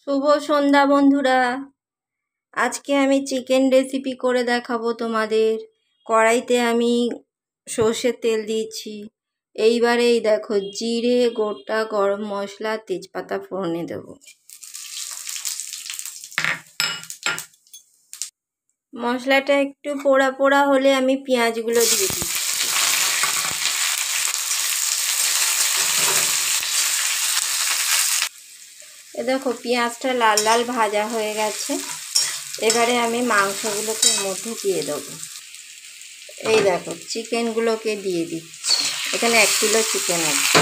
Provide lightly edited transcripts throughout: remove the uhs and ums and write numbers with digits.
শুভ সন্ধ্যা বন্ধুরা। আজকে আমি চিকেন রেসিপি করে দেখাবো তোমাদের। কড়াইতে আমি সর্ষের তেল দিয়েছি। এইবারে এই দেখো জিরে, গোটা গরম মশলা, তেজপাতা ফোড়নে দেবো। মশলাটা একটু পোড়া পোড়া হলে আমি পেঁয়াজগুলো দিয়ে দিই। এ দেখো পেঁয়াজটা লাল লাল ভাজা হয়ে গেছে। এবারে আমি মাংসগুলোকে এর মধ্যে দিয়ে দেবো। এই দেখো চিকেনগুলোকে দিয়ে দিচ্ছি। এখানে 1 কিলো চিকেন আছে।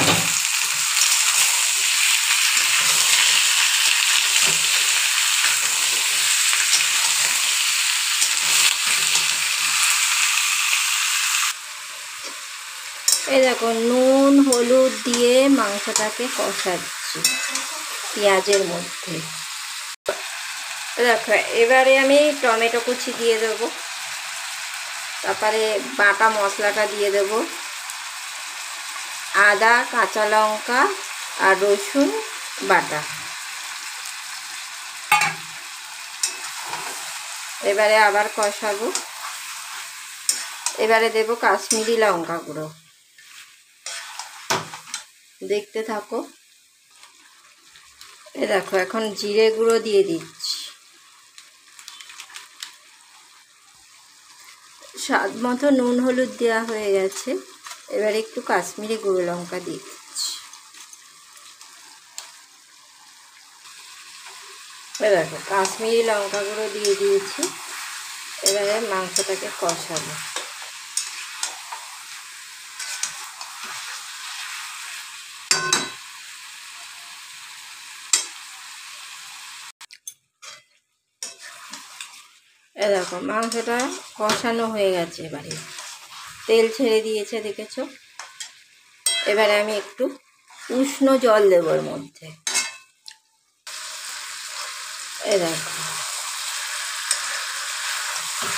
এই দেখো নুন হলুদ দিয়ে মাংসটাকে কষাচ্ছি পেঁয়াজের মধ্যে। দেখো এবারে আমি টমেটো কুচি দিয়ে দেবো। তারপরে বাটা মশলাটা দিয়ে দেব, আদা, কাঁচা লঙ্কা আর রসুন বাটা। এবারে আবার কষাবো। এবারে দেব কাশ্মীরি লঙ্কা গুঁড়ো। দেখতে থাকো। এ দেখো এখন জিরে গুঁড়ো দিয়ে দিচ্ছি। স্বাদ মতো নুন হলুদ দেওয়া হয়ে গেছে। এবারে একটু কাশ্মীরি গুঁড়ো লঙ্কা দিয়ে দিচ্ছি। এ দেখো কাশ্মীরি লঙ্কা গুঁড়ো দিয়ে দিয়েছি। এবারে মাংসটাকে কষাবো। এ দেখো মাংসটা কষানো হয়ে গেছে। এবারে তেল ছেড়ে দিয়েছে, দেখেছো। এবারে আমি একটু উষ্ণ জল দেবো এর মধ্যে। এ দেখো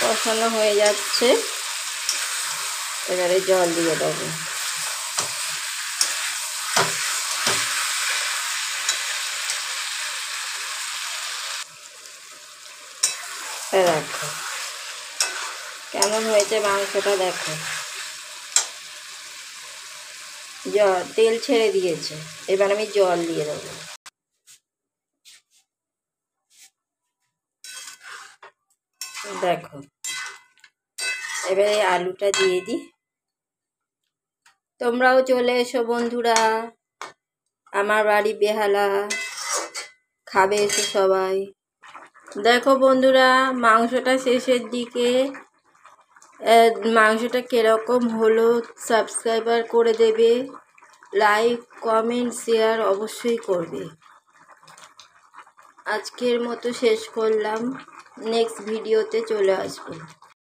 কষানো হয়ে যাচ্ছে। এবারে জল দিয়ে দেবো। দেখো কেমন হয়েছে মাংসটা, দেখো তেল ছেড়ে দিয়েছে। এবার আমি জল দিয়ে দেবো। দেখো এবারে আলুটা দিয়ে দিই। তোমরাও চলে এসো বন্ধুরা, আমার বাড়ি বেহালা, খাবে এসে সবাই। দেখো বন্ধুরা মাংসটা শেষের দিকে। মাংসটা কীরকম হলো সাবস্ক্রাইবার করে দেবে, লাইক কমেন্ট শেয়ার অবশ্যই করবে। আজকের মতো শেষ করলাম, নেক্সট ভিডিওতে চলে আসবো।